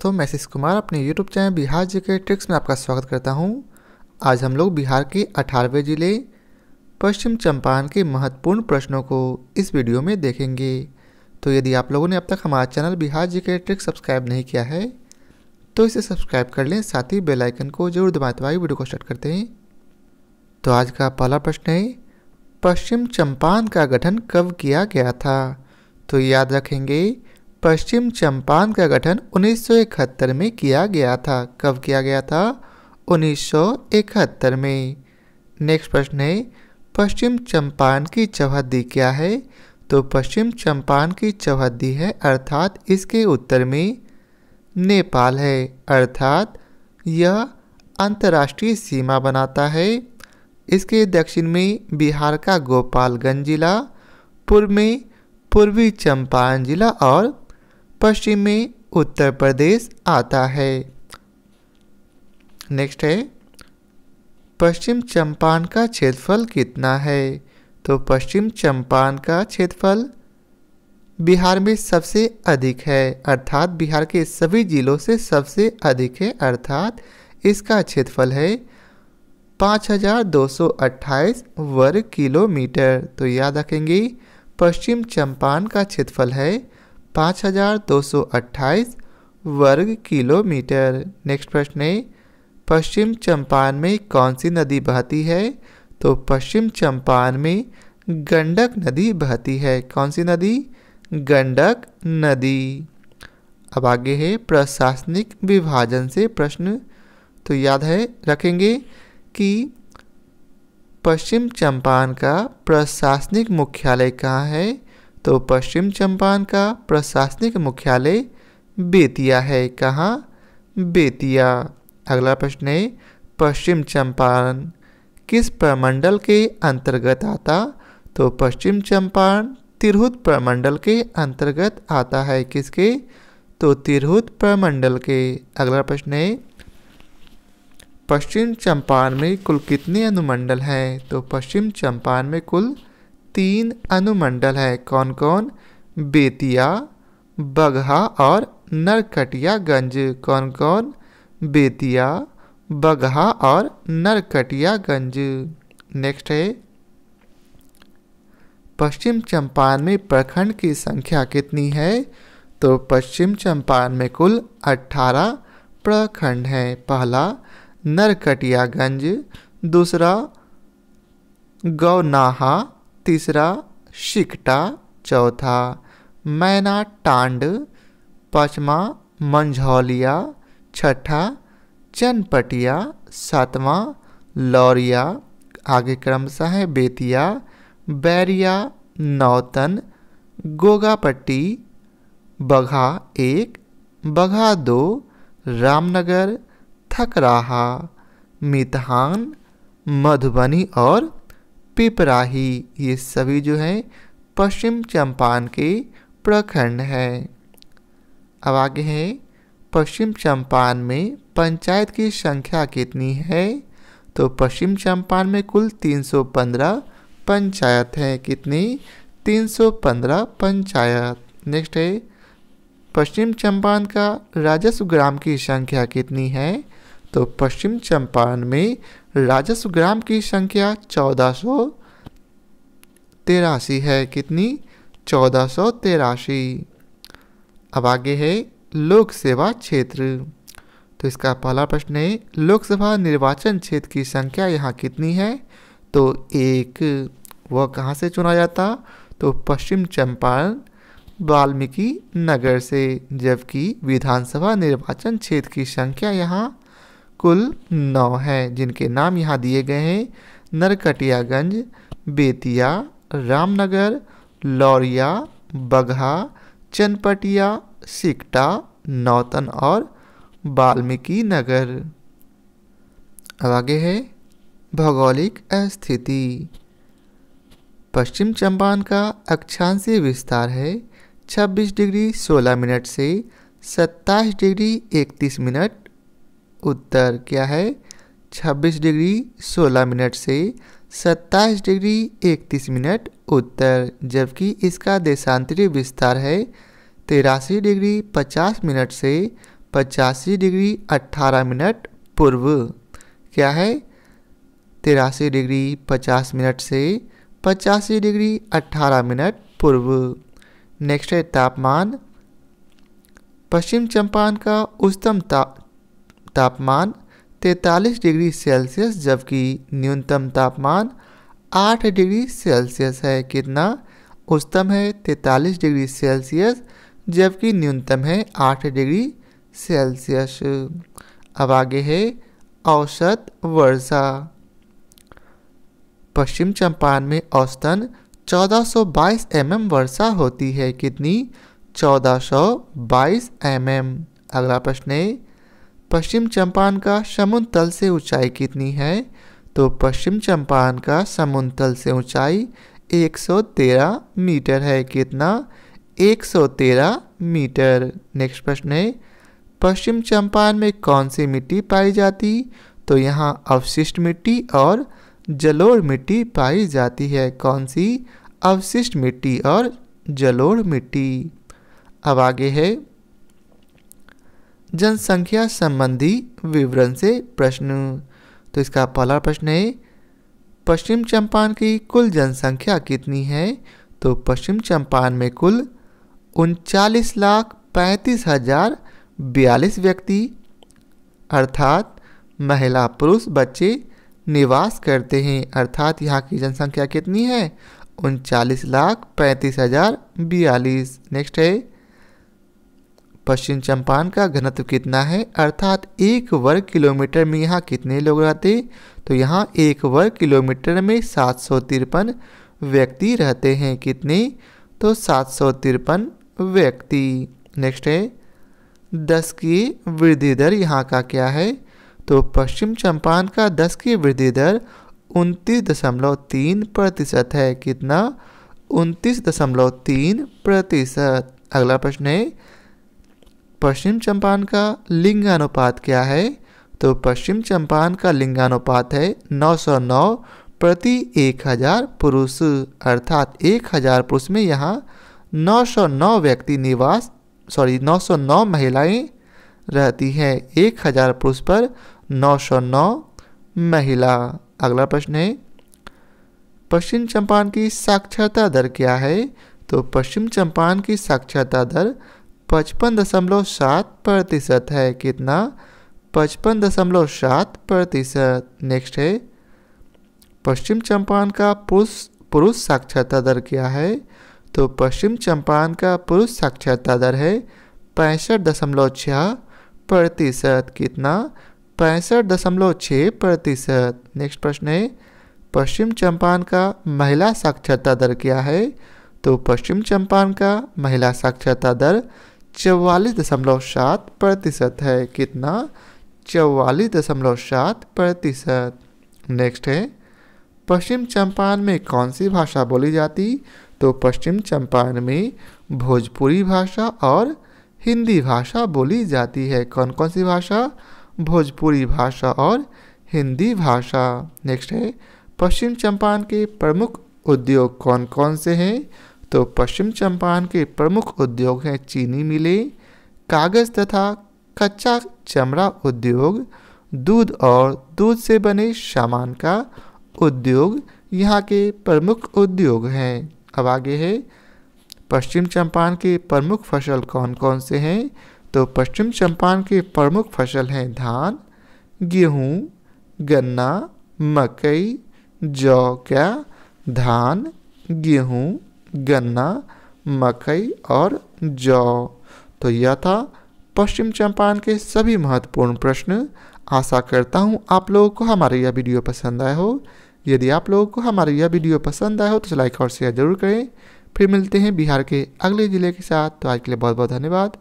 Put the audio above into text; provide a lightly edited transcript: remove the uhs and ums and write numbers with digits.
दोस्तों, मैं आशीष कुमार अपने YouTube channel Bihar GK tricks में आपका स्वागत करता हूं। आज हम लोग बिहार के 18वें जिले पश्चिम चंपारण के महत्वपूर्ण प्रश्नों को इस वीडियो में देखेंगे। तो यदि आप लोगों ने अब तक हमारा channel Bihar GK tricks subscribe नहीं किया है तो इसे सब्सक्राइब कर लें, साथ ही बेल आइकन को जरूर दबाएं। तो आइए वीडियो को स्टार्ट करते हैं। तो आज का पहला प्रश्न है, पश्चिम चंपारण का गठन कब किया गया था? तो याद रखेंगे, पश्चिम चंपारण का गठन 1971 में किया गया था। कब किया गया था? 1971 में। नेक्स्ट प्रश्न है, पश्चिम चंपारण की चौहद्दी क्या है? तो पश्चिम चंपारण की चौहद्दी है, अर्थात इसके उत्तर में नेपाल है, अर्थात यह अंतर्राष्ट्रीय सीमा बनाता है। इसके दक्षिण में बिहार का गोपालगंज जिला, पूर्व में पूर्वी चंपारण जिला और पश्चिम में उत्तर प्रदेश आता है। नेक्स्ट है, पश्चिम चंपारण का क्षेत्रफल कितना है? तो पश्चिम चंपारण का क्षेत्रफल बिहार में सबसे अधिक है, अर्थात बिहार के सभी जिलों से सबसे अधिक है, अर्थात इसका क्षेत्रफल है 5228 वर्ग किलोमीटर। तो याद रखेंगे, पश्चिम चंपारण का क्षेत्रफल है 5228 वर्ग किलोमीटर। नेक्स्ट प्रश्न है, पश्चिम चंपारण में कौन सी नदी बहती है? तो पश्चिम चंपारण में गंडक नदी बहती है। कौन सी नदी? गंडक नदी। अब आगे है प्रशासनिक विभाजन से प्रश्न। तो याद है रखेंगे कि पश्चिम चंपारण का प्रशासनिक मुख्यालय कहाँ है? तो पश्चिम चंपारण का प्रशासनिक मुख्यालय बेतिया है। कहाँ? बेतिया। अगला प्रश्न है, पश्चिम चंपारण किस प्रमंडल के अंतर्गत आता? तो पश्चिम चंपारण तिरहुत प्रमंडल के अंतर्गत आता है। किसके? तो तिरहुत प्रमंडल के। अगला प्रश्न है, पश्चिम चंपारण में कुल कितने अनुमंडल हैं? तो पश्चिम चंपारण में कुल 3 अनुमंडल है। कौन कौन? बेतिया, बगहा और नरकटियागंज। कौन कौन? बेतिया, बगहा और नरकटियागंज। नेक्स्ट है, पश्चिम चंपारण में प्रखंड की संख्या कितनी है? तो पश्चिम चंपारण में कुल 18 प्रखंड हैं। पहला नरकटियागंज, दूसरा गौनाहा, तीसरा सिकटा, चौथा मैनाटांड, पांचवा मंझौलिया, छठा चनपटिया, सातवां लौरिया। आगे क्रमशः है बेतिया, बैरिया, नौतन, गोगापट्टी, बगहा 1, बगहा 2, रामनगर, थकराहा, मितहान, मधुबनी और पिपराही। ये सभी जो हैं पश्चिम चंपारण के प्रखंड हैं। अब आगे है, पश्चिम चंपारण में पंचायत की संख्या कितनी है? तो पश्चिम चंपारण में कुल 315 पंचायत हैं। कितनी? 315 पंचायत। नेक्स्ट है, पश्चिम चंपारण का राजस्व ग्राम की संख्या कितनी है? तो पश्चिम चंपारण में राजस्व ग्राम की संख्या 1483 है। कितनी? 1483। अब आगे है लोक सेवा क्षेत्र। तो इसका पहला प्रश्न है, लोकसभा निर्वाचन क्षेत्र की संख्या यहाँ कितनी है? तो 1। वह कहाँ से चुना जाता? तो पश्चिम चंपारण वाल्मीकि नगर से। जबकि विधानसभा निर्वाचन क्षेत्र की संख्या यहाँ कुल 9 है, जिनके नाम यहाँ दिए गए हैं नरकटियागंज, बेतिया, रामनगर, लौरिया, बगहा, चनपटिया, सिकटा, नौतन और वाल्मीकि नगर। अब आगे है भौगोलिक स्थिति। पश्चिम चंपारण का अक्षांशीय विस्तार है 26 डिग्री 16 मिनट से 27 डिग्री 31 मिनट उत्तर। क्या है? 26 डिग्री 16 मिनट से 27 डिग्री 31 मिनट उत्तर। जबकि इसका देशांतरीय विस्तार है 83 डिग्री 50 मिनट से 85 डिग्री 18 मिनट पूर्व। क्या है? 83 डिग्री 50 मिनट से 85 डिग्री 18 मिनट पूर्व। नेक्स्ट है तापमान। पश्चिम चंपारण का उच्चतम तापमान 43 डिग्री सेल्सियस जबकि न्यूनतम तापमान 8 डिग्री सेल्सियस है। कितना? उच्चतम है 43 डिग्री सेल्सियस जबकि न्यूनतम है 8 डिग्री सेल्सियस। अब आगे है औसत वर्षा। पश्चिम चंपारण में औसतन 1422 mm वर्षा होती है। कितनी? 1422 mm। अगला प्रश्न है पश्चिम चंपारण का समुद्र तल से ऊंचाई कितनी है? तो पश्चिम चंपारण का समुद्र तल से ऊंचाई 113 मीटर है। कितना? 113 मीटर। नेक्स्ट प्रश्न है पश्चिम चंपारण में कौन सी मिट्टी पाई जाती? तो यहाँ अवशिष्ट मिट्टी और जलोढ़ मिट्टी पाई जाती है। कौन सी? अवशिष्ट मिट्टी और जलोढ़ मिट्टी। अब आगे है जनसंख्या संबंधी विवरण से प्रश्न। तो इसका पहला प्रश्न है पश्चिम चंपारण की कुल जनसंख्या कितनी है? तो पश्चिम चंपारण में कुल 39,35,042 व्यक्ति अर्थात महिला पुरुष बच्चे निवास करते हैं। अर्थात यहाँ की जनसंख्या कितनी है? 39,35,042। नेक्स्ट है पश्चिम चंपारण का घनत्व कितना है? अर्थात 1 वर्ग किलोमीटर में यहाँ कितने लोग रहते? तो यहाँ 1 वर्ग किलोमीटर में 753 व्यक्ति रहते हैं। कितने? तो 753 व्यक्ति। नेक्स्ट है 10 की वृद्धि दर यहाँ का क्या है? तो पश्चिम चंपारण का 10 की वृद्धि दर 29.3% है। कितना? 29.3%। अगला प्रश्न है पश्चिम चंपारण का लिंगानुपात क्या है? तो पश्चिम चंपारण का लिंगानुपात है 909 प्रति 1000 पुरुष। अर्थात 1000 पुरुष में यहाँ 909 व्यक्ति 909 महिलाएं रहती हैं। 1000 पुरुष पर 909 महिला। अगला प्रश्न है पश्चिम चंपारण की साक्षरता दर क्या है? तो पश्चिम चंपारण की साक्षरता दर 55.7% है। कितना? 55.7%। नेक्स्ट है पश्चिम चंपारण का पुरुष साक्षरता दर क्या है? तो पश्चिम चंपारण का पुरुष साक्षरता दर है 65.6%। कितना? 65.6%। नेक्स्ट प्रश्न है पश्चिम चंपारण का महिला साक्षरता दर क्या है? तो पश्चिम चंपारण का महिला साक्षरता दर 44.7% है। कितना? 44.7%। नेक्स्ट है पश्चिम चंपारण में कौन सी भाषा बोली जाती? तो पश्चिम चंपारण में भोजपुरी भाषा और हिंदी भाषा बोली जाती है। कौन कौन सी भाषा? भोजपुरी भाषा और हिंदी भाषा। नेक्स्ट है पश्चिम चंपारण के प्रमुख उद्योग कौन कौन से हैं? तो पश्चिम चंपारण के प्रमुख उद्योग हैं चीनी मिलें, कागज़ तथा कच्चा चमड़ा उद्योग, दूध और दूध से बने सामान का उद्योग यहाँ के प्रमुख उद्योग हैं। अब आगे है पश्चिम चंपारण के प्रमुख फसल कौन कौन से हैं? तो पश्चिम चंपारण के प्रमुख फसल हैं धान, गेहूँ, गन्ना, मकई, जौ। क्या? धान, गेहूँ, गन्ना, मकई और जौ। तो यह था पश्चिम चंपारण के सभी महत्वपूर्ण प्रश्न। आशा करता हूँ आप लोगों को हमारा यह वीडियो पसंद आया हो। यदि आप लोगों को हमारा यह वीडियो पसंद आया हो तो लाइक और शेयर जरूर करें। फिर मिलते हैं बिहार के अगले ज़िले के साथ। तो आज के लिए बहुत बहुत धन्यवाद।